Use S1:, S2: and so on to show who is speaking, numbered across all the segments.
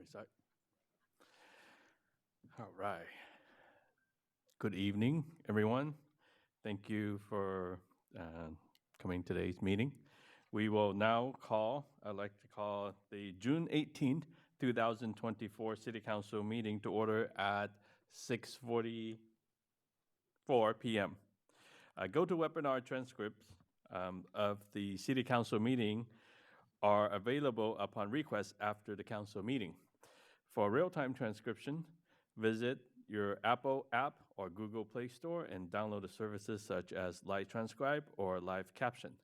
S1: Start. All right. Good evening, everyone. Thank you for coming to today's meeting. We will now I'd like to call the June 18th, 2024 City Council meeting to order at 6:44 p.m. GoToWebinar transcripts of the City Council meeting are available upon request after the council meeting. For real-time transcription, visit your Apple app or Google Play Store and download the services such as Live Transcribe or Live Caption.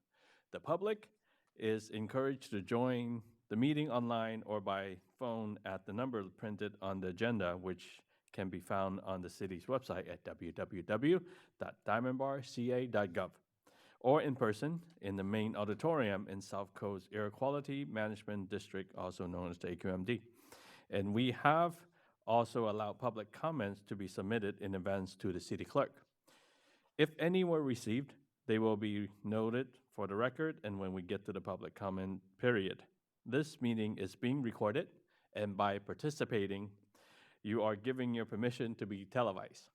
S1: The public is encouraged to join the meeting online or by phone at the number printed on the agenda, which can be found on the city's website at www.diamondbarca.gov, or in person in the main auditorium in South Coast Air Quality Management District, also known as the AQMD. And we have also allowed public comments to be submitted in advance to the city clerk. If any were received, they will be noted for the record and when we get to the public comment period. This meeting is being recorded, and by participating, you are giving your permission to be televised.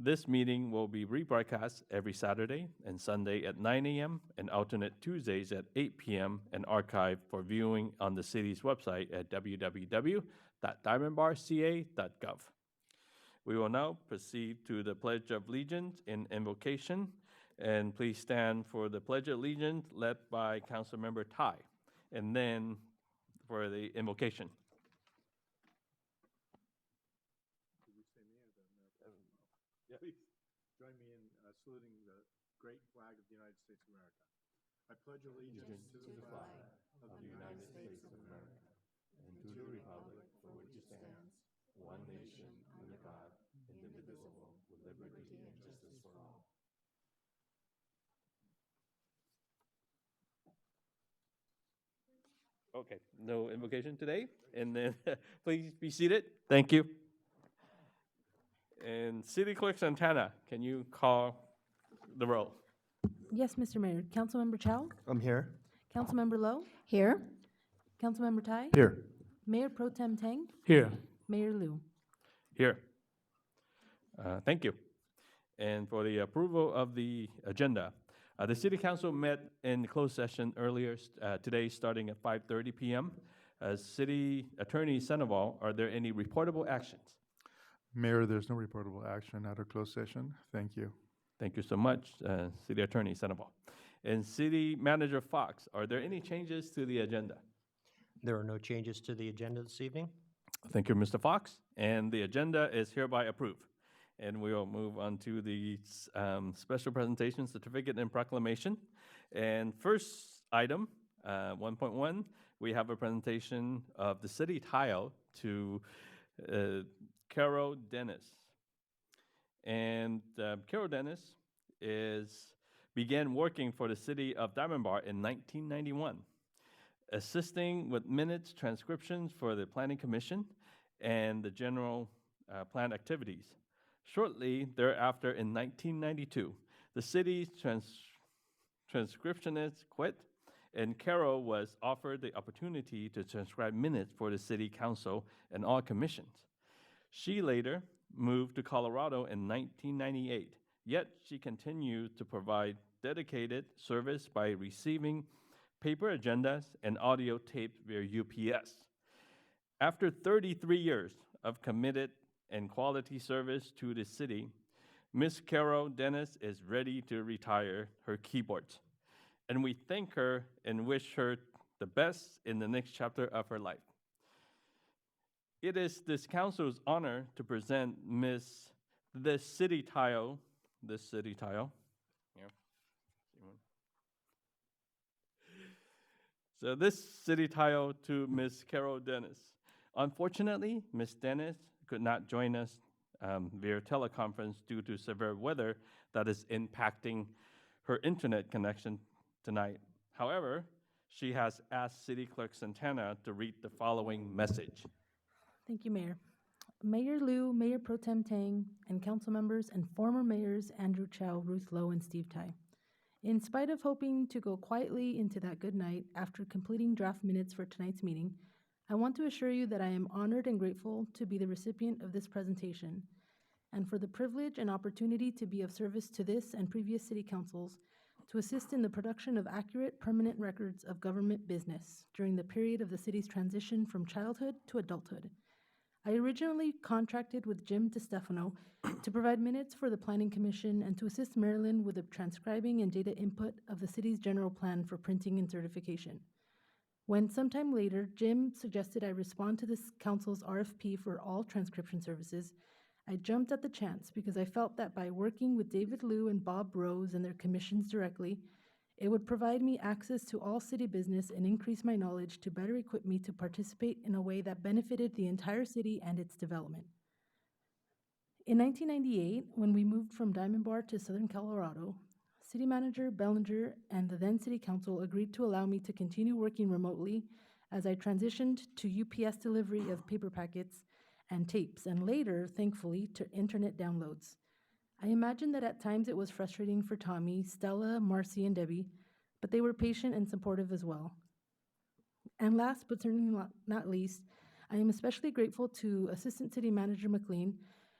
S1: This meeting will be rebroadcast every Saturday and Sunday at 9 a.m. and alternate Tuesdays at 8 p.m. and archived for viewing on the city's website at www.diamondbarca.gov. We will now proceed to the Pledge of Allegiance in invocation, and please stand for the Pledge of Allegiance led by Councilmember Tai, and then for the invocation.
S2: Please join me in saluting the great flag of the United States of America. I pledge allegiance to the flag of the United States of America and to the republic for which it stands, one nation, under God, indivisible, with liberty and justice for all.
S1: Okay, no invocation today, and then please be seated. Thank you. And City Clerk Santana, can you call the roll?
S3: Yes, Mr. Mayor. Councilmember Chow?
S2: I'm here.
S3: Councilmember Lowe?
S4: Here.
S3: Councilmember Tai?
S2: Here.
S3: Mayor Pro Tem Tang?
S2: Here.
S3: Mayor Liu?
S1: Here. Thank you. And for the approval of the agenda, the City Council met in closed session earlier today, starting at 5:30 p.m. City Attorney Sandoval, are there any reportable actions?
S2: Mayor, there's no reportable action at our closed session. Thank you.
S1: Thank you so much, City Attorney Sandoval. And City Manager Fox, are there any changes to the agenda?
S5: There are no changes to the agenda this evening.
S1: Thank you, Mr. Fox. And the agenda is hereby approved. And we will move on to the special presentation, certificate, and proclamation. And first item, 1.1, we have a presentation of the city tile to Carol Dennis. And Carol Dennis began working for the city of Diamond Bar in 1991, assisting with minutes transcriptions for the Planning Commission and the general plan activities. Shortly thereafter, in 1992, the city's transcriptionist quit, and Carol was offered the opportunity to transcribe minutes for the city council and all commissions. She later moved to Colorado in 1998, yet she continued to provide dedicated service by receiving paper agendas and audio tapes via UPS. After 33 years of committed and quality service to the city, Ms. Carol Dennis is ready to retire her keyboards. And we thank her and wish her the best in the next chapter of her life. It is this council's honor to present this city tile. Here. So this city tile to Ms. Carol Dennis. Unfortunately, Ms. Dennis could not join us via teleconference due to severe weather that is impacting her internet connection tonight. However, she has asked City Clerk Santana to read the following message.
S3: Thank you, Mayor. Mayor Liu, Mayor Pro Tem Tang, and council members and former mayors Andrew Chow, Ruth Lowe, and Steve Tai. In spite of hoping to go quietly into that good night after completing draft minutes for tonight's meeting, I want to assure you that I am honored and grateful to be the recipient of this presentation and for the privilege and opportunity to be of service to this and previous city councils to assist in the production of accurate, permanent records of government business during the period of the city's transition from childhood to adulthood. I originally contracted with Jim DeStefano to provide minutes for the Planning Commission and to assist Marilyn with the transcribing and data input of the city's general plan for printing and certification. When sometime later, Jim suggested I respond to this council's RFP for all transcription services, I jumped at the chance because I felt that by working with David Liu and Bob Rose and their commissions directly, it would provide me access to all city business and increase my knowledge to better equip me to participate in a way that benefited the entire city and its development. In 1998, when we moved from Diamond Bar to Southern Colorado, City Manager Bellinger and the then City Council agreed to allow me to continue working remotely as I transitioned to UPS delivery of paper packets and tapes, and later, thankfully, to internet downloads. I imagine that at times it was frustrating for Tommy, Stella, Marcy, and Debbie, but they were patient and supportive as well. And last but certainly not least, I am especially grateful to Assistant City Manager McLean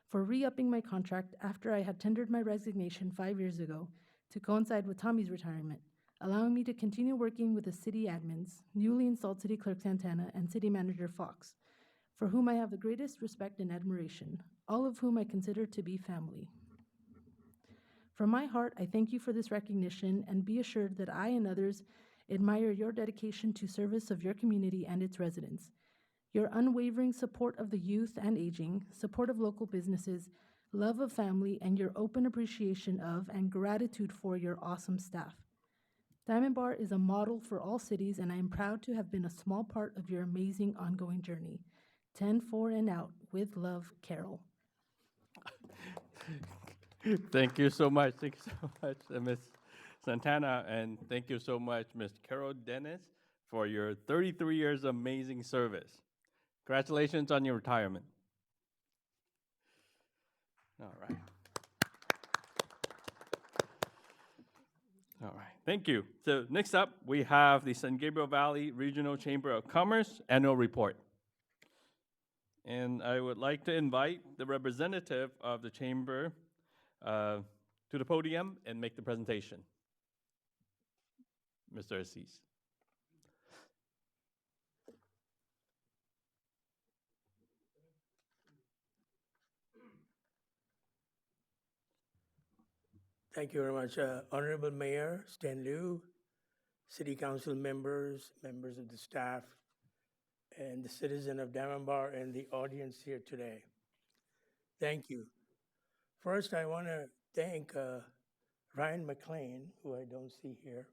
S3: for re-upping my contract after I had tendered my resignation 5 years ago to coincide with Tommy's retirement, allowing me to continue working with the city admins, newly installed City Clerk Santana and City Manager Fox, for whom I have the greatest respect and admiration, all of whom I consider to be family. From my heart, I thank you for this recognition and be assured that I and others admire your dedication to service of your community and its residents, your unwavering support of the youth and aging, support of local businesses, love of family, and your open appreciation of and gratitude for your awesome staff. Diamond Bar is a model for all cities, and I am proud to have been a small part of your amazing ongoing journey. 10-4 and out. With love, Carol.
S1: Thank you so much. Thank you so much, Ms. Santana, and thank you so much, Ms. Carol Dennis, for your 33 years of amazing service. Congratulations on your retirement. All right. All right, thank you. So next up, we have the San Gabriel Valley Regional Chamber of Commerce Annual Report. And I would like to invite the representative of the chamber to the podium and make the presentation. Mr. Assis.
S4: Thank you very much. Honorable Mayor Stan Liu, City Council members, members of the staff, and the citizen of Diamond Bar and the audience here today. Thank you. First, I want to thank Ryan McLean, who I don't see here,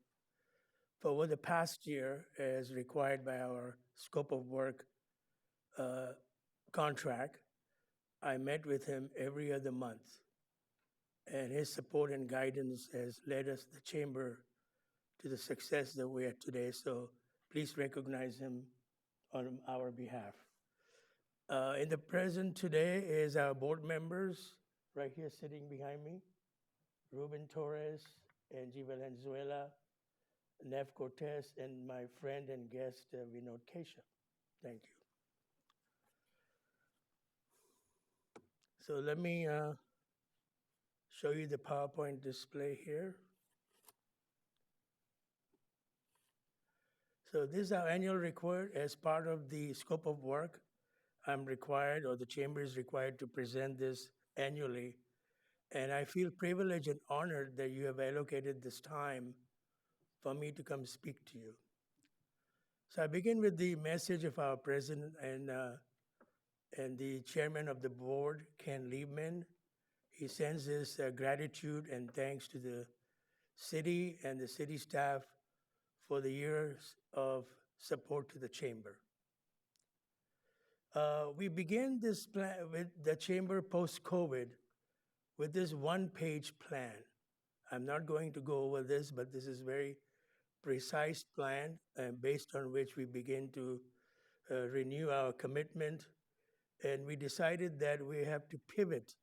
S4: for over the past year, as required by our scope of work contract, I met with him every other month. And his support and guidance has led us, the chamber, to the success that we are today. So please recognize him on our behalf. In the present today is our board members, right here sitting behind me, Ruben Torres, Angie Valenzuela, Nev Cortez, and my friend and guest, Vinod Kesha. Thank you. So let me show you the PowerPoint display here. So this is our annual report. As part of the scope of work, I'm required, or the chamber is required, to present this annually. And I feel privileged and honored that you have allocated this time for me to come speak to you. So I begin with the message of our president and the chairman of the board, Ken Liebman. He sends his gratitude and thanks to the city and the city staff for the years of support to the chamber. We began this plan with the chamber post-COVID with this one-page plan. I'm not going to go over this, but this is very precise plan based on which we begin to renew our commitment. And we decided that we have to pivot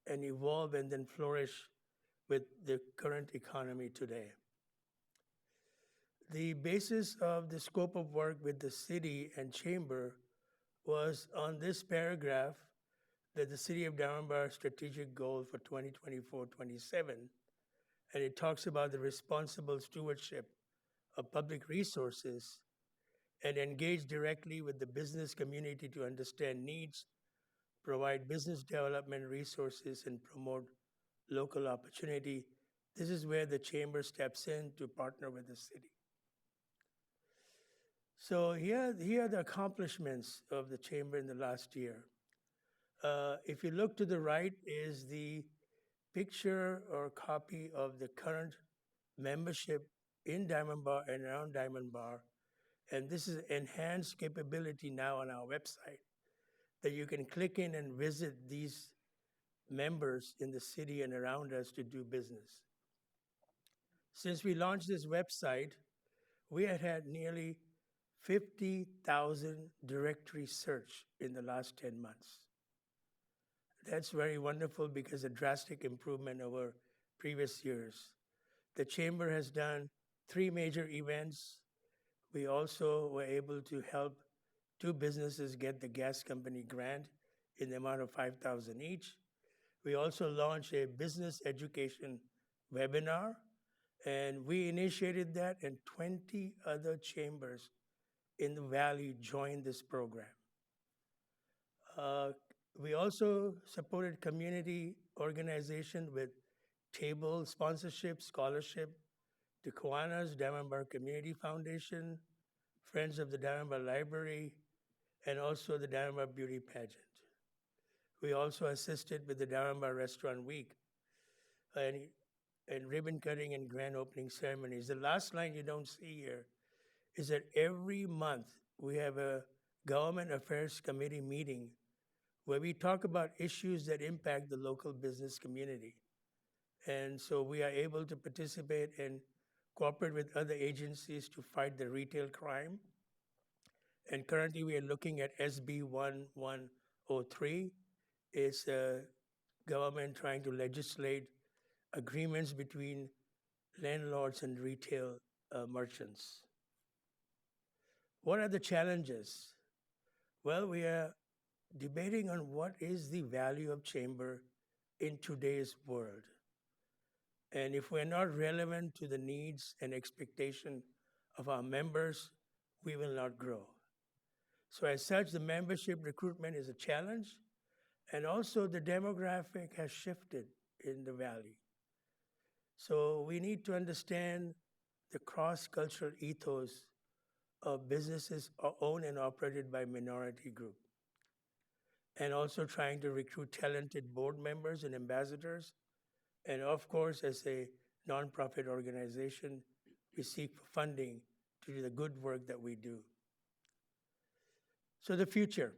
S4: and evolve and then flourish with the current economy today. The basis of the scope of work with the city and chamber was on this paragraph that the City of Davenport strategic goal for 2024-27, and it talks about the responsible stewardship of public resources and engage directly with the business community to understand needs, provide business development resources, and promote local opportunity. This is where the chamber steps in to partner with the city. So here are the accomplishments of the chamber in the last year. If you look to the right is the picture or copy of the current membership in Diamond Bar and around Diamond Bar. And this is enhanced capability now on our website that you can click in and visit these members in the city and around us to do business. Since we launched this website, we had nearly 50,000 directory search in the last 10 months. That's very wonderful because a drastic improvement over previous years. The chamber has done 3 major events. We also were able to help 2 businesses get the gas company grant in the amount of $5,000 each. We also launched a business education webinar, and we initiated that, and 20 other chambers in the Valley joined this program. We also supported community organization with table sponsorship, scholarship to Kiwanis, Diamond Bar Community Foundation, Friends of the Diamond Bar Library, and also the Diamond Bar Beauty Pageant. We also assisted with the Diamond Bar Restaurant Week and ribbon cutting and grand opening ceremonies. The last line you don't see here is that every month we have a Government Affairs Committee meeting where we talk about issues that impact the local business community. And so we are able to participate and cooperate with other agencies to fight the retail crime. And currently we are looking at SB 1103. It's a government trying to legislate agreements between landlords and retail merchants. What are the challenges? Well, we are debating on what is the value of chamber in today's world. And if we're not relevant to the needs and expectation of our members, we will not grow. So as such, the membership recruitment is a challenge, and also the demographic has shifted in the Valley. So we need to understand the cross-cultural ethos of businesses owned and operated by minority group, and also trying to recruit talented board members and ambassadors. And of course, as a nonprofit organization, we seek funding to do the good work that we do. So the future.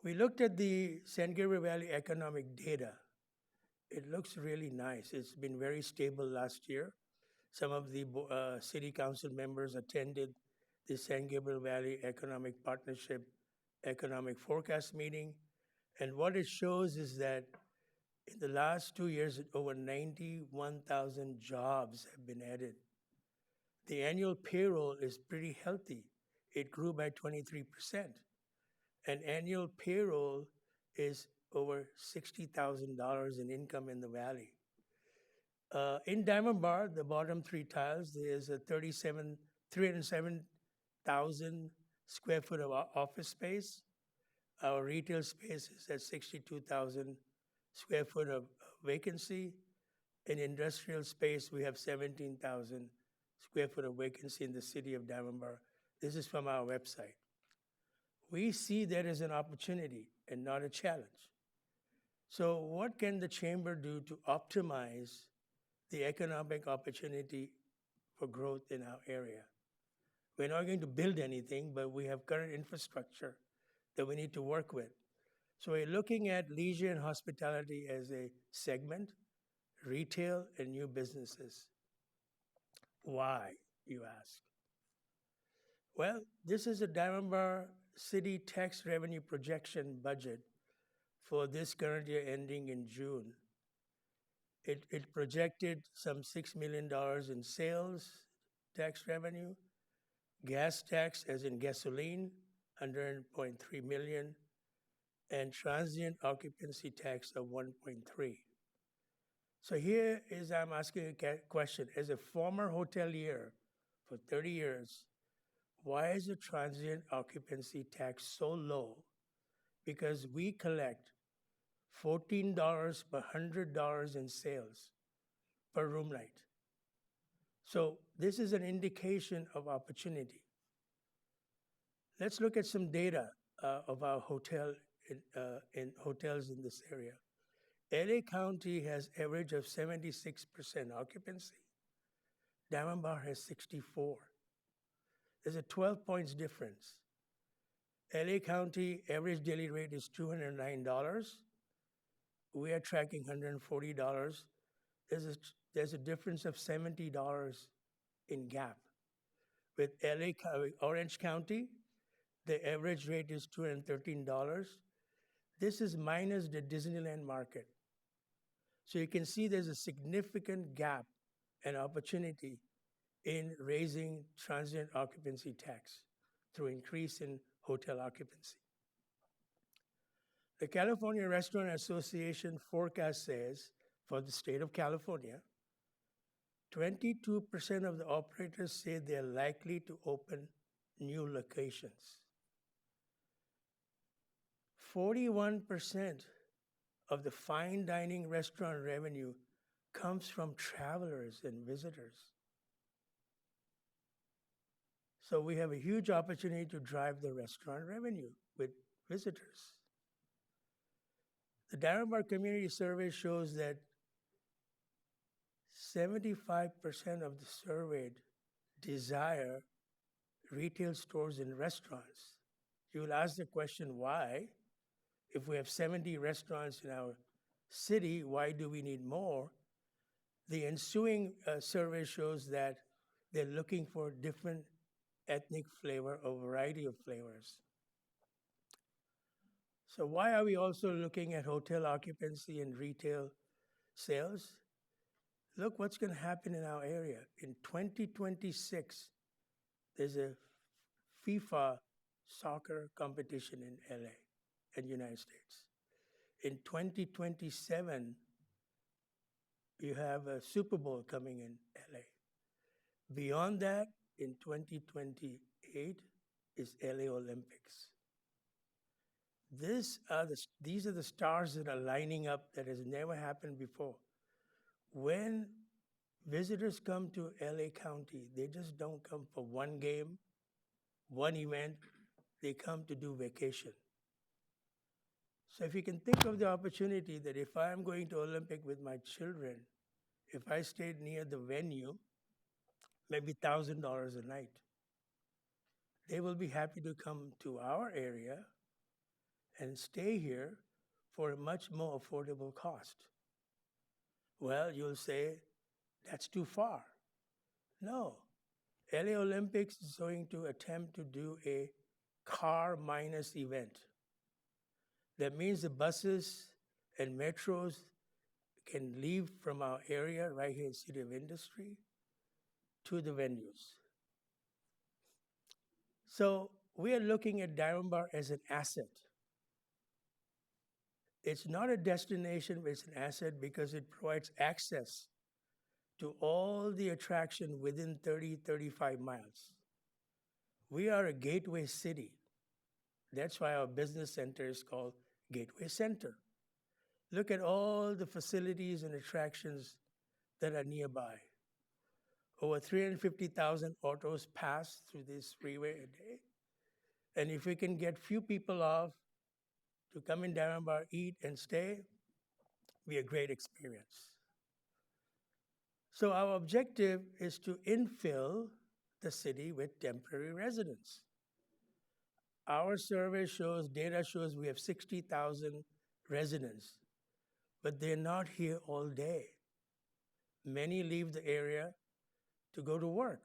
S4: We looked at the San Gabriel Valley economic data. It looks really nice. It's been very stable last year. Some of the city council members attended the San Gabriel Valley Economic Partnership Economic Forecast meeting. And what it shows is that in the last 2 years, over 91,000 jobs have been added. The annual payroll is pretty healthy. It grew by 23%. And annual payroll is over $60,000 in income in the Valley. In Diamond Bar, the bottom 3 tiles, there's a 307,000 square foot of office space. Our retail space is at 62,000 square foot of vacancy. In industrial space, we have 17,000 square foot of vacancy in the city of Diamond Bar. This is from our website. We see that as an opportunity and not a challenge. So what can the chamber do to optimize the economic opportunity for growth in our area? We're not going to build anything, but we have current infrastructure that we need to work with. So we're looking at leisure and hospitality as a segment, retail and new businesses. Why, you ask? Well, this is a Diamond Bar city tax revenue projection budget for this current year ending in June. It projected some $6 million in sales, tax revenue, gas tax as in gasoline, 100.3 million, and transient occupancy tax of 1.3. So here is I'm asking a question. As a former hotelier for 30 years, why is the transient occupancy tax so low? Because we collect $14 per $100 in sales per room night. So this is an indication of opportunity. Let's look at some data of our in hotels in this area. LA County has average of 76% occupancy. Diamond Bar has 64. There's a 12 points difference. LA County average daily rate is $209. We are tracking $140. There's a difference of $70 in gap. With Orange County, the average rate is $213. This is minus the Disneyland market. So you can see there's a significant gap and opportunity in raising transient occupancy tax through increase in hotel occupancy. The California Restaurant Association forecast says for the state of California, 22% of the operators say they're likely to open new locations. 41% of the fine dining restaurant revenue comes from travelers and visitors. So we have a huge opportunity to drive the restaurant revenue with visitors. The Diamond Bar Community Survey shows that 75% of the surveyed desire retail stores and restaurants. You will ask the question, why? If we have 70 restaurants in our city, why do we need more? The ensuing survey shows that they're looking for different ethnic flavor, a variety of flavors. So why are we also looking at hotel occupancy and retail sales? Look what's going to happen in our area. In 2026, there's a FIFA soccer competition in LA and United States. In 2027, you have a Super Bowl coming in LA. Beyond that, in 2028 is LA Olympics. These are the stars that are lining up that has never happened before. When visitors come to LA County, they just don't come for one game, one event, they come to do vacation. So if you can think of the opportunity that if I am going to Olympic with my children, if I stayed near the venue, maybe $1,000 a night, they will be happy to come to our area and stay here for a much more affordable cost. Well, you'll say, that's too far. No. LA Olympics is going to attempt to do a car minus event. That means the buses and metros can leave from our area right here in City of Industry to the venues. So we are looking at Diamond Bar as an asset. It's not a destination, but it's an asset because it provides access to all the attraction within 30, 35 miles. We are a gateway city. That's why our business center is called Gateway Center. Look at all the facilities and attractions that are nearby. Over 350,000 autos pass through this freeway a day. And if we can get few people off to come in Diamond Bar, eat and stay, be a great experience. So our objective is to infill the city with temporary residents. Our survey shows, data shows we have 60,000 residents, but they're not here all day. Many leave the area to go to work.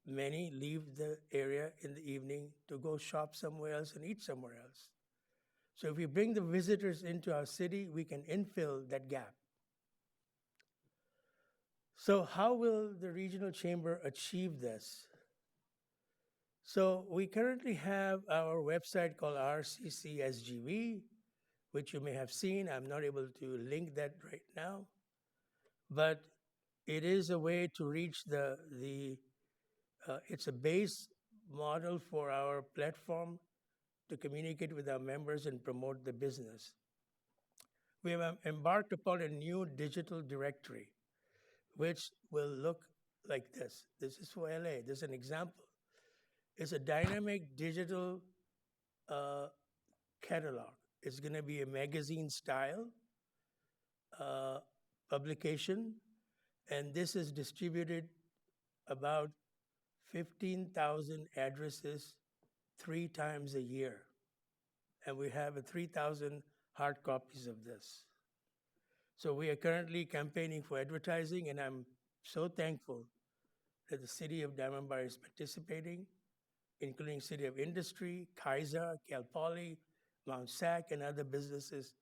S4: Many leave the area in the evening to go shop somewhere else and eat somewhere else. So if we bring the visitors into our city, we can infill that gap. So how will the regional chamber achieve this? So we currently have our website called RCCSGV, which you may have seen. I'm not able to link that right now, but it is a way to reach it's a base model for our platform to communicate with our members and promote the business. We have embarked upon a new digital directory, which will look like this. This is for LA. This is an example. It's a dynamic digital catalog. It's going to be a magazine style publication, and this is distributed about 15,000 addresses 3 times a year. And we have 3,000 hard copies of this. So we are currently campaigning for advertising, and I'm so thankful that the city of Diamond Bar is participating, including City of Industry, Kaiser, Cal Poly, Mount SAC, and other businesses.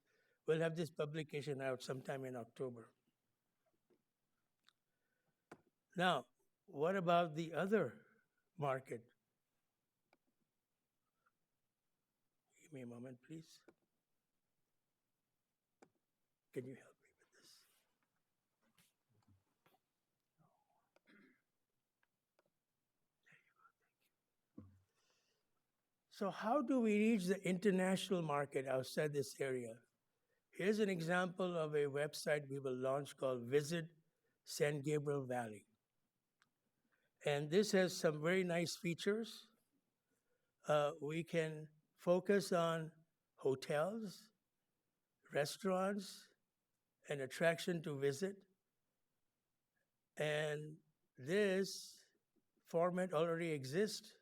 S4: We'll have this publication out sometime in October. Now, what about the other market? Give me a moment, please. Can you help me with this? So how do we reach the international market outside this area? Here's an example of a website we will launch called Visit San Gabriel Valley. And this has some very nice features. We can focus on hotels, restaurants, and attraction to visit. And this format already exists,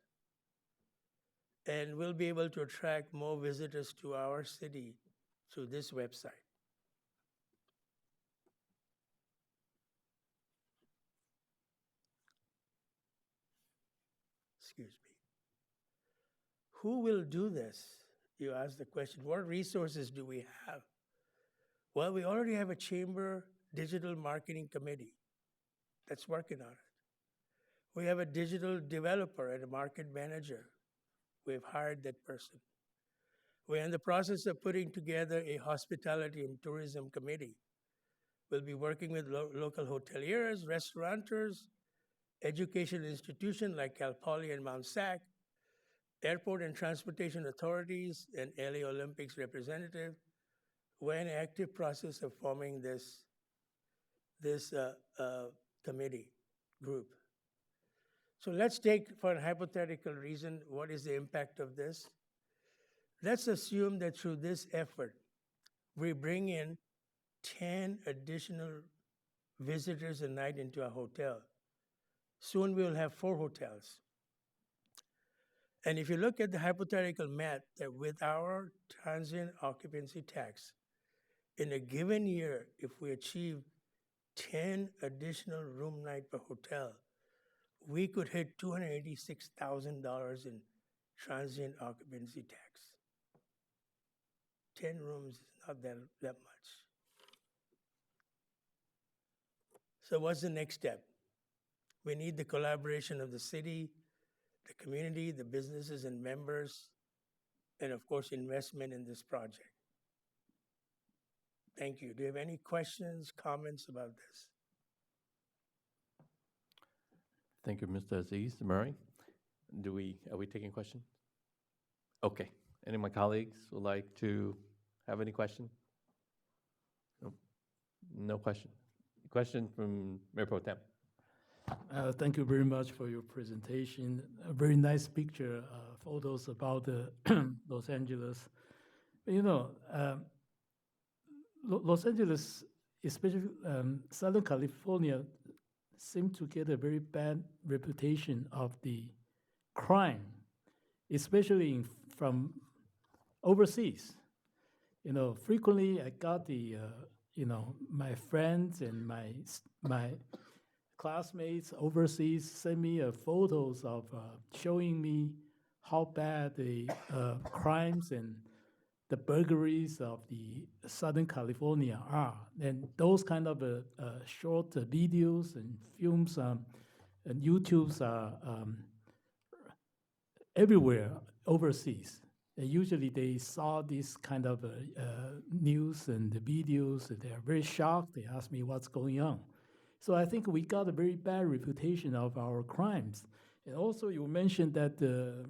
S4: and we'll be able to attract more visitors to our city through this website. Excuse me. Who will do this? You ask the question. What resources do we have? Well, we already have a chamber digital marketing committee that's working on it. We have a digital developer and a market manager. We've hired that person. We're in the process of putting together a hospitality and tourism committee. We'll be working with local hoteliers, restaurateurs, educational institutions like Cal Poly and Mount SAC, airport and transportation authorities, and LA Olympics representative. We're in an active process of forming this committee group. So let's take, for a hypothetical reason, what is the impact of this? Let's assume that through this effort, we bring in 10 additional visitors a night into our hotel. Soon we will have 4 hotels. And if you look at the hypothetical math, that with our transient occupancy tax, in a given year, if we achieve 10 additional room night per hotel, we could hit $286,000 in transient occupancy tax. 10 rooms is not that much. So what's the next step? We need the collaboration of the city, the community, the businesses and members, and of course, investment in this project. Thank you. Do you have any questions, comments about this?
S1: Thank you, Mr. Aziz. Murray, are we taking questions? Okay. Any of my colleagues would like to have any question? No question. Question from Mayor Pro Tem.
S6: Thank you very much for your presentation. A very nice picture, photos about Los Angeles. You know, Los Angeles, especially Southern California, seem to get a very bad reputation of the crime, especially from overseas. You know, frequently I got the, my friends and my classmates overseas send me photos of showing me how bad the crimes and the burglaries of the Southern California are. And those kind of short videos and films and YouTubes are everywhere overseas. And usually they saw this kind of news and the videos, and they are very shocked. They ask me what's going on. So I think we got a very bad reputation of our crimes. And also you mentioned that the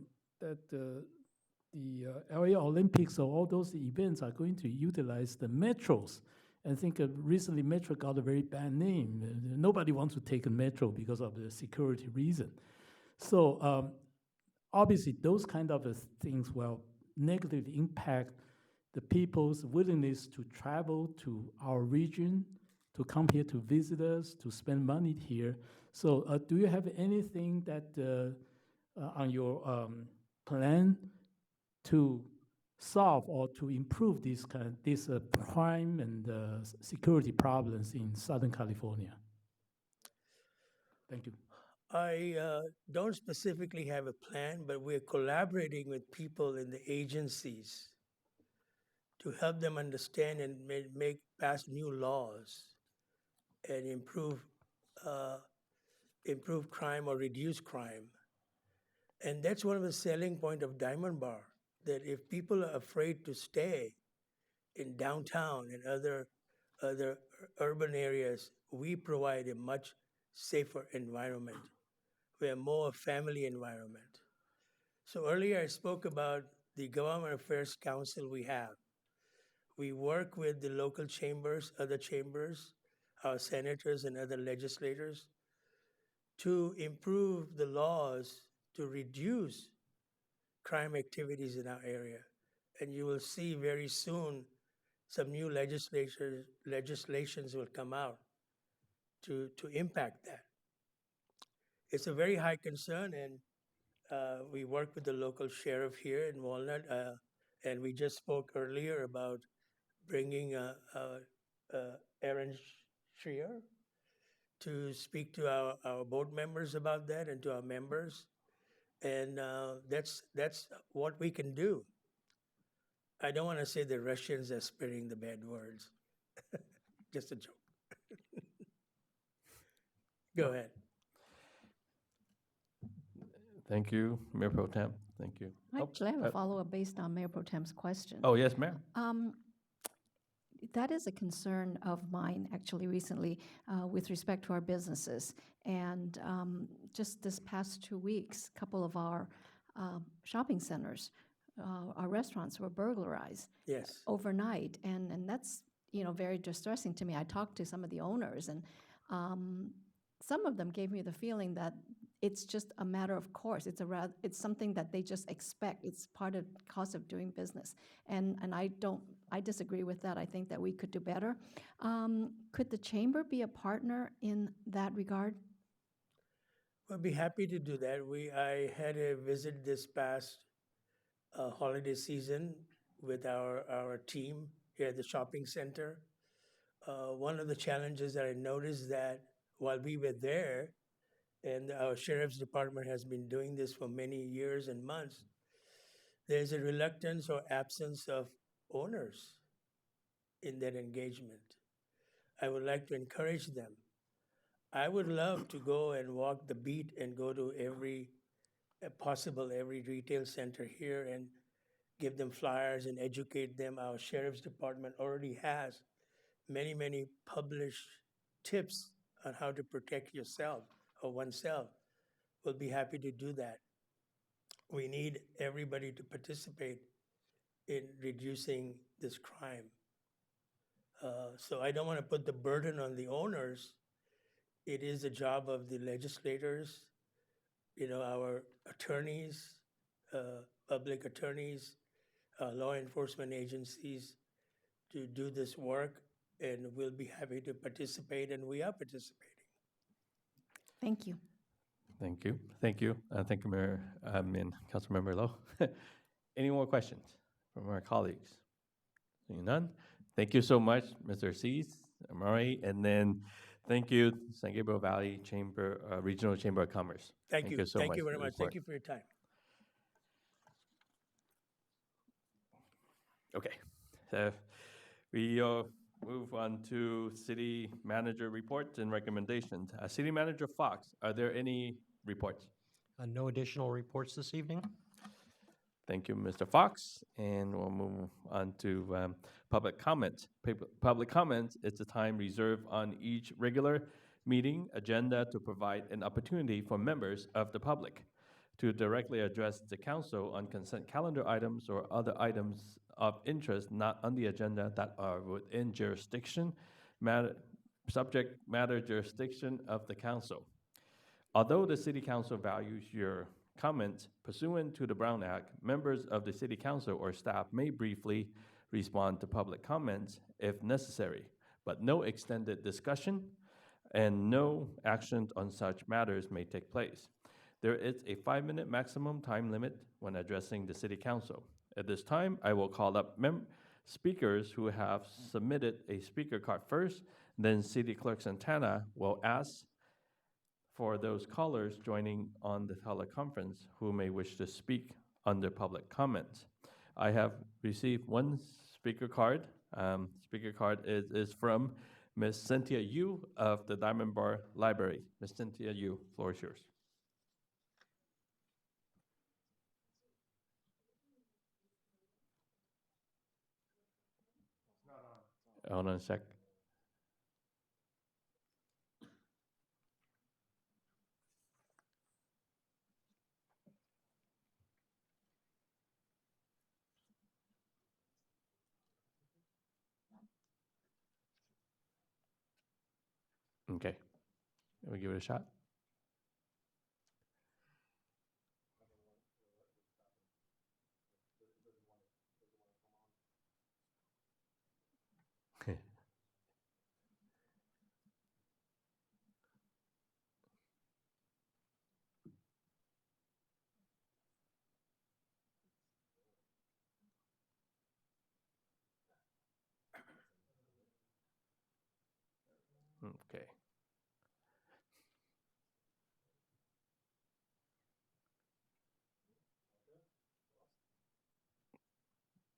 S6: LA Olympics or all those events are going to utilize the metros. And I think recently Metro got a very bad name. Nobody wants to take a metro because of the security reason. So obviously those kind of things will negatively impact the people's willingness to travel to our region, to come here to visit us, to spend money here. So do you have anything that on your plan to solve or to improve these crime and security problems in Southern California? Thank you.
S4: I don't specifically have a plan, but we're collaborating with people in the agencies to help them understand and pass new laws and improve crime or reduce crime. And that's one of the selling point of Diamond Bar, that if people are afraid to stay in downtown and other urban areas, we provide a much safer environment. We're more a family environment. So earlier I spoke about the Government Affairs Council we have. We work with the local chambers, other chambers, our senators and other legislators to improve the laws to reduce crime activities in our area. And you will see very soon some new legislations will come out to impact that. It's a very high concern, and we work with the local sheriff here in Walnut, and we just spoke earlier about bringing Aaron Schreier to speak to our board members about that and to our members, and that's what we can do. I don't want to say the Russians are spreading the bad words. Just a joke. Go ahead.
S1: Thank you, Mayor Pro Tem. Thank you.
S7: I
S1: Oh,
S7: actually have a follow-up based on Mayor Pro Tem's question.
S1: Oh, yes, ma'am.
S7: That is a concern of mine, actually, recently, with respect to our businesses. And just this past 2 weeks, a couple of our shopping centers, our restaurants were burglarized
S4: Yes.
S7: overnight. And that's, very distressing to me. I talked to some of the owners, and some of them gave me the feeling that it's just a matter of course. It's something that they just expect. It's part of cost of doing business. And I disagree with that. I think that we could do better. Could the chamber be a partner in that regard?
S4: We'll be happy to do that. I had a visit this past holiday season with our team here at the shopping center. One of the challenges that I noticed that while we were there, and our sheriff's department has been doing this for many years and months, there's a reluctance or absence of owners in that engagement. I would like to encourage them. I would love to go and walk the beat and go to every retail center here and give them flyers and educate them. Our sheriff's department already has many published tips on how to protect yourself or oneself. We'll be happy to do that. We need everybody to participate in reducing this crime. So I don't want to put the burden on the owners. It is the job of the legislators, our attorneys, public attorneys, law enforcement agencies to do this work, and we'll be happy to participate, and we are participating.
S7: Thank you.
S1: Thank you. Thank you. Thank you, Mayor and Councilmember Lowe. Any more questions from our colleagues? Seeing none. Thank you so much, Mr. Cease, Murray, and then thank you, San Gabriel Valley Chamber, Regional Chamber of Commerce.
S4: Thank you.
S1: so
S4: Thank
S1: much
S4: you very
S1: for the
S4: much.
S1: support.
S4: Thank you for your time.
S1: Okay, so we move on to city manager reports and recommendations. City Manager Fox, are there any reports?
S5: No additional reports this evening?
S1: Thank you, Mr. Fox. And we'll move on to public comment. Public comment is a time reserved on each regular meeting agenda to provide an opportunity for members of the public to directly address the council on consent calendar items or other items of interest not on the agenda that are within subject matter jurisdiction of the council. Although the City Council values your comment pursuant to the Brown Act, members of the City Council or staff may briefly respond to public comments if necessary, but no extended discussion and no action on such matters may take place. There is a 5-minute maximum time limit when addressing the City Council. At this time, I will call up speakers who have submitted a speaker card first, then City Clerk Santana will ask for those callers joining on the teleconference who may wish to speak under public comments. I have received one speaker card. Speaker card is from Ms. Cynthia Yu of the Diamond Bar Library. Ms. Cynthia Yu, floor is yours. Hold on a sec. Okay, we'll give it a shot. Okay.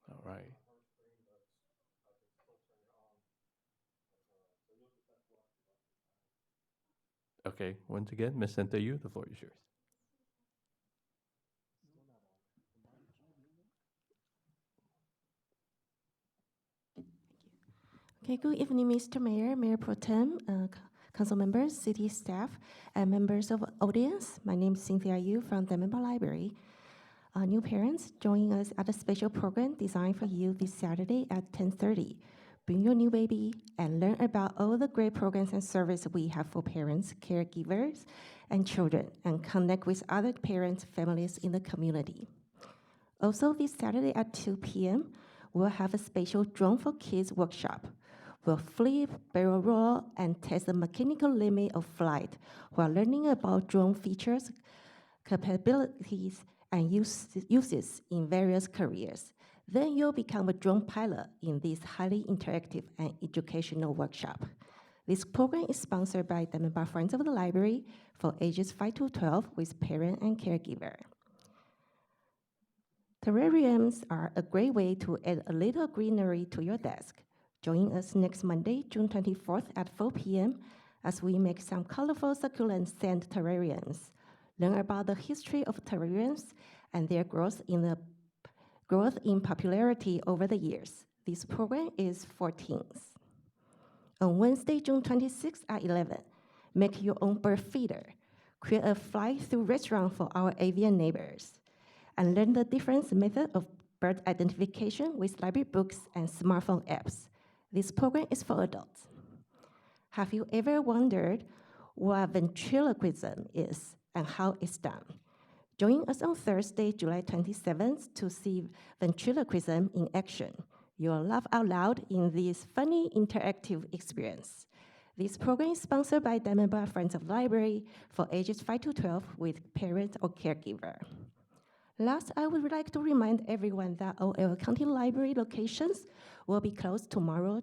S1: All right. Okay, once again, Ms. Cynthia Yu, the floor is yours.
S8: Okay, good evening, Mr. Mayor, Mayor Pro Tem, council members, city staff, and members of audience. My name is Cynthia Yu from Diamond Bar Library. New parents joining us at a special program designed for you this Saturday at 10:30. Bring your new baby and learn about all the great programs and services we have for parents, caregivers, and children, and connect with other parents, families in the community. Also, this Saturday at 2 p.m., we'll have a special Drone for Kids workshop. We'll flip, barrel roll, and test the mechanical limit of flight while learning about drone features, capabilities, and uses in various careers. Then you'll become a drone pilot in this highly interactive and educational workshop. This program is sponsored by Diamond Bar Friends of the Library for ages 5 to 12 with parent and caregiver. Terrariums are a great way to add a little greenery to your desk. Join us next Monday, June 24th at 4 p.m. as we make some colorful succulent sand terrariums. Learn about the history of terrariums and their growth in popularity over the years. This program is for teens. On Wednesday, June 26th at 11, make your own bird feeder. Create a fly-through restaurant for our avian neighbors. And learn the different method of bird identification with library books and smartphone apps. This program is for adults. Have you ever wondered what ventriloquism is and how it's done? Join us on Thursday, July 27th to see ventriloquism in action. You'll laugh out loud in this funny interactive experience. This program is sponsored by Diamond Bar Friends of the Library for ages 5 to 12 with parent or caregiver. Last, I would like to remind everyone that all LA County Library locations will be closed tomorrow,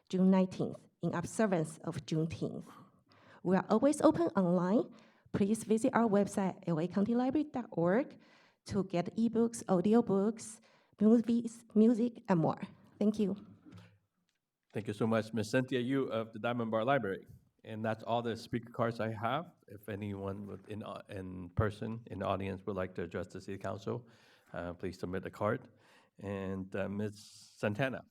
S8: June 19th, in observance of Juneteenth. We are always open online. Please visit our website, lacountylibrary.org, to get ebooks, audiobooks, movies, music, and more. Thank you.
S1: Thank you so much, Ms. Cynthia Yu of the Diamond Bar Library. And that's all the speaker cards I have. If anyone in person in the audience would like to address the City Council, please submit a card. And Ms. Santana,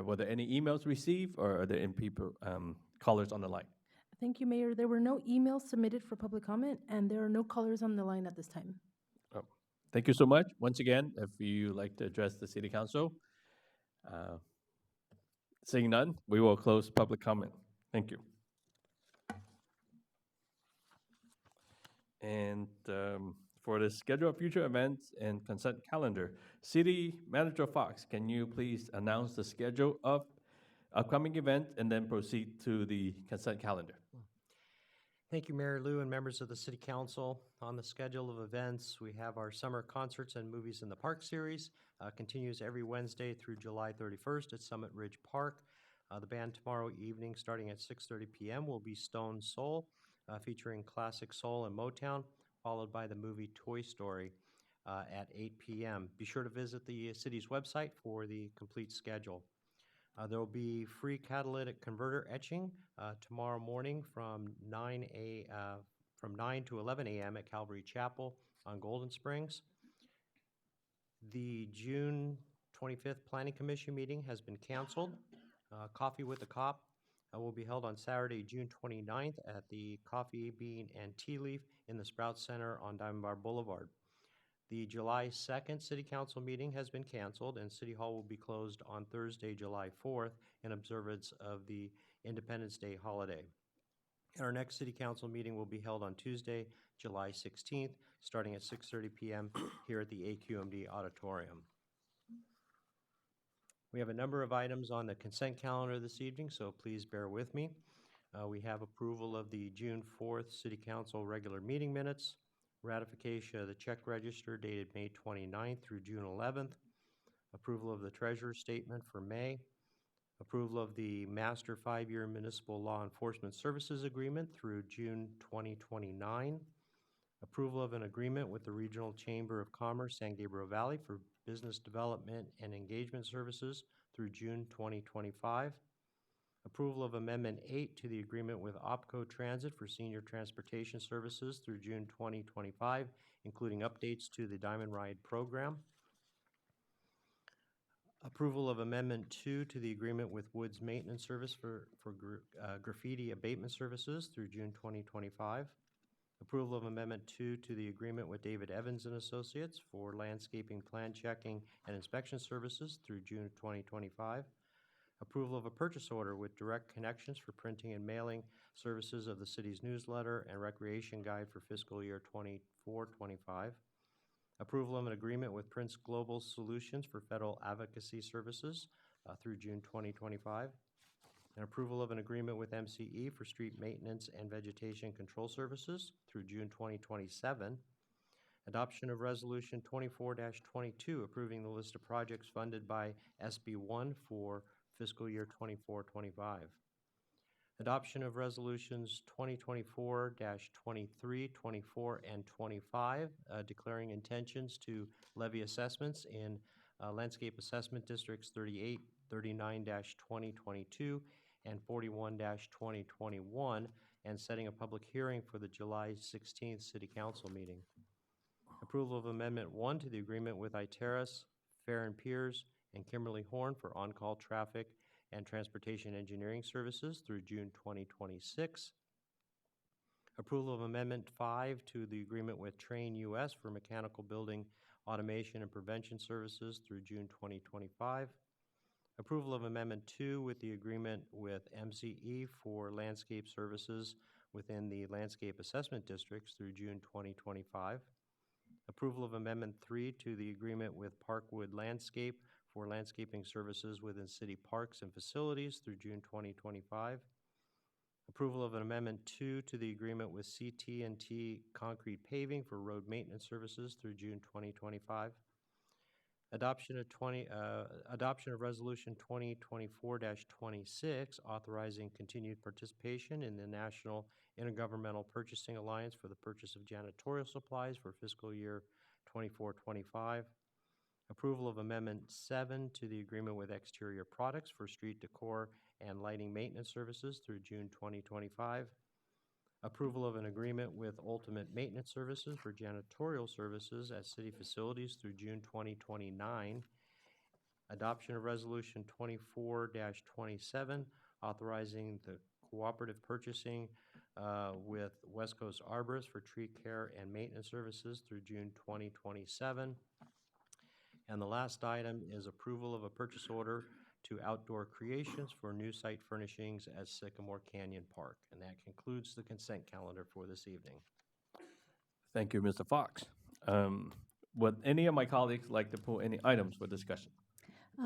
S1: were there any emails received, or are there any people, callers on the line?
S3: Thank you, Mayor. There were no emails submitted for public comment, and there are no callers on the line at this time.
S1: Oh, thank you so much. Once again, if you like to address the City Council, seeing none, we will close public comment. Thank you. And for the schedule of future events and consent calendar, City Manager Fox, can you please announce the schedule of upcoming events and then proceed to the consent calendar?
S5: Thank you, Mayor Lou and members of the City Council. On the schedule of events, we have our Summer Concerts and Movies in the Park series. Continues every Wednesday through July 31st at Summit Ridge Park. The band tomorrow evening, starting at 6:30 p.m., will be Stone Soul, featuring classic soul and Motown, followed by the movie Toy Story at 8 p.m. Be sure to visit the city's website for the complete schedule. There will be free catalytic converter etching tomorrow morning from 9 to 11 a.m. at Calvary Chapel on Golden Springs. The June 25th Planning Commission meeting has been canceled. Coffee with the Cop will be held on Saturday, June 29th at the Coffee Bean and Tea Leaf in the Sprout Center on Diamond Bar Boulevard. The July 2nd City Council meeting has been canceled, and City Hall will be closed on Thursday, July 4th, in observance of the Independence Day holiday. And our next City Council meeting will be held on Tuesday, July 16th, starting at 6:30 p.m. here at the AQMD Auditorium. We have a number of items on the consent calendar this evening, so please bear with me. We have approval of the June 4th City Council regular meeting minutes, ratification of the check register dated May 29th through June 11th, approval of the treasurer's statement for May, approval of the Master 5-Year Municipal Law Enforcement Services Agreement through June 2029, approval of an agreement with the Regional Chamber of Commerce San Gabriel Valley for business development and engagement services through June 2025, approval of Amendment 8 to the agreement with OPCO Transit for senior transportation services through June 2025, including updates to the Diamond Ride program, approval of Amendment 2 to the agreement with Woods Maintenance Service for graffiti abatement services through June 2025, approval of Amendment 2 to the agreement with David Evans and Associates for landscaping plan checking and inspection services through June 2025, approval of a purchase order with Direct Connections for printing and mailing services of the city's newsletter and recreation guide for fiscal year 24-25, approval of an agreement with Prince Global Solutions for federal advocacy services through June 2025, and approval of an agreement with MCE for street maintenance and vegetation control services through June 2027, adoption of Resolution 24-22 approving the list of projects funded by SB1 for fiscal year 24-25. Adoption of Resolutions 2024-23, 24, and 25, declaring intentions to levy assessments in Landscape Assessment Districts 38, 39-2022, and 41-2021, and setting a public hearing for the July 16th City Council meeting. Approval of Amendment 1 to the agreement with Iteris, Fair and Piers, and Kimberly Horn for on-call traffic and transportation engineering services through June 2026. Approval of Amendment 5 to the agreement with Train US for mechanical building automation and prevention services through June 2025. Approval of Amendment 2 with the agreement with MCE for landscape services within the landscape assessment districts through June 2025. Approval of Amendment 3 to the agreement with Parkwood Landscape for landscaping services within city parks and facilities through June 2025. Approval of an Amendment 2 to the agreement with CT&T Concrete Paving for road maintenance services through June 2025. Adoption of Resolution 2024-26, authorizing continued participation in the National Intergovernmental Purchasing Alliance for the purchase of janitorial supplies for fiscal year 24-25. Approval of Amendment 7 to the agreement with Exterior Products for street decor and lighting maintenance services through June 2025. Approval of an agreement with Ultimate Maintenance Services for janitorial services at city facilities through June 2029. Adoption of Resolution 24-27, authorizing the cooperative purchasing with West Coast Arborists for tree care and maintenance services through June 2027. And the last item is approval of a purchase order to Outdoor Creations for new site furnishings at Sycamore Canyon Park. And that concludes the consent calendar for this evening.
S1: Thank you, Mr. Fox. Would any of my colleagues like to pull any items for discussion?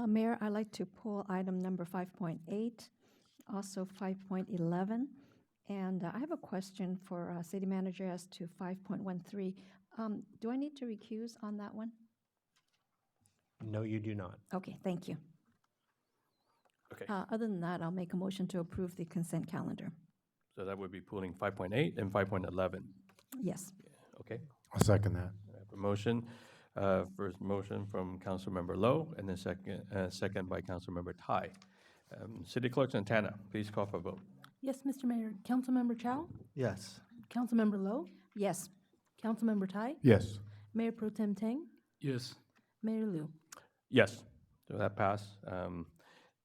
S7: Mayor, I'd like to pull item number 5.8, also 5.11. And I have a question for City Manager as to 5.13. Do I need to recuse on that one?
S5: No, you do not.
S7: Okay, thank you.
S1: Okay,
S7: Other than that, I'll make a motion to approve the consent calendar.
S1: so that would be pulling 5.8 and 5.11.
S7: Yes.
S1: Okay,
S2: I'll second that.
S1: I have a motion. First motion from Councilmember Lowe, and then second by Councilmember Tai. City Clerk Santana, please call for a vote.
S3: Yes, Mr. Mayor. Councilmember Chow?
S2: Yes.
S3: Councilmember Lowe?
S7: Yes.
S3: Councilmember Tai?
S2: Yes.
S3: Mayor Pro Tem Tang?
S6: Yes.
S3: Mayor Liu?
S1: Yes, so that passed.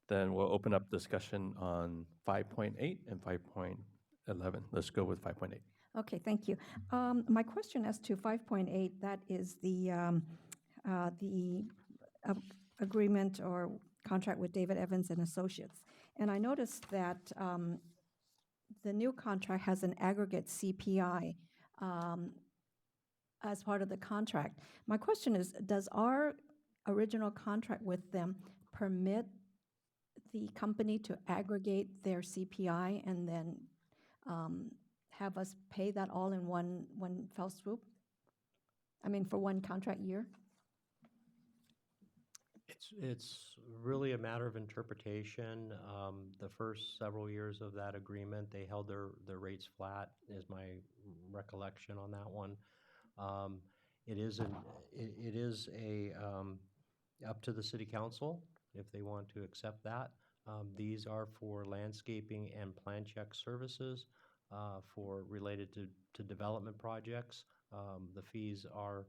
S1: Then we'll open up discussion on 5.8 and 5.11. Let's go with 5.8.
S7: Okay, thank you. My question as to 5.8, that is the agreement or contract with David Evans and Associates. And I noticed that the new contract has an aggregate CPI as part of the contract. My question is, does our original contract with them permit the company to aggregate their CPI and then have us pay that all in one fell swoop? I mean, for one contract year?
S5: It's really a matter of interpretation. The first several years of that agreement, they held their rates flat, is my recollection on that one. It is up to the city council if they want to accept that. These are for landscaping and plan check services for related to development projects. The fees are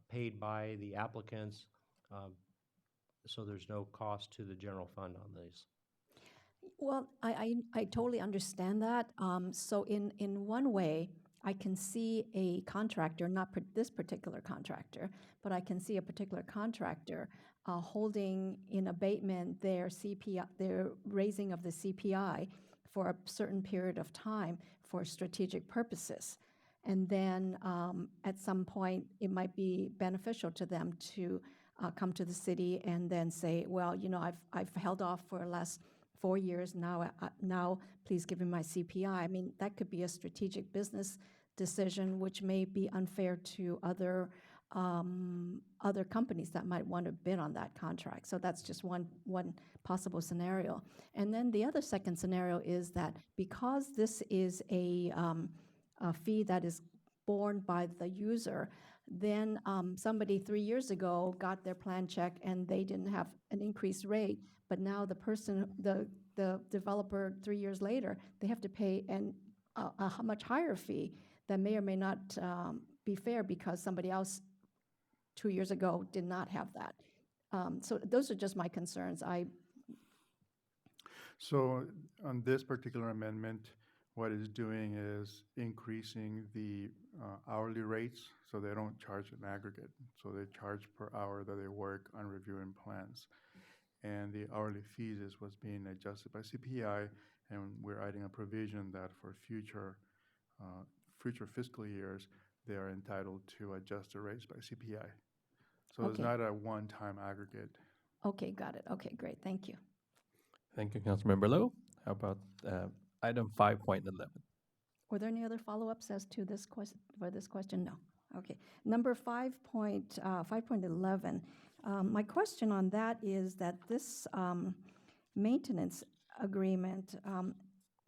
S5: paid by the applicants, so there's no cost to the general fund on these.
S7: Well, I totally understand that. So in one way, I can see a contractor, not this particular contractor, but I can see a particular contractor holding in abatement their CPI, their raising of the CPI for a certain period of time for strategic purposes. And then at some point, it might be beneficial to them to come to the city and then say, well, you know, I've held off for the last 4 years, now please give me my CPI. I mean, that could be a strategic business decision, which may be unfair to other companies that might want to bid on that contract. So that's just one possible scenario. And then the other second scenario is that because this is a fee that is borne by the user, then somebody 3 years ago got their plan check and they didn't have an increased rate, but now the person, the developer 3 years later, they have to pay a much higher fee that may or may not be fair because somebody else 2 years ago did not have that. So those are just my concerns.
S2: So on this particular amendment, what it's doing is increasing the hourly rates, so they don't charge an aggregate. So they charge per hour that they work on reviewing plans. And the hourly fees is what's being adjusted by CPI, and we're adding a provision that for future fiscal years, they are entitled to adjust the rates by CPI. So it's
S7: Okay.
S2: not a one-time aggregate.
S7: Okay, got it. Okay, great. Thank you.
S1: Thank you, Councilmember Lowe. How about item 5.11?
S7: Were there any other follow-ups as to this question, for this question? No. Okay. Number 5.11, my question on that is that this maintenance agreement,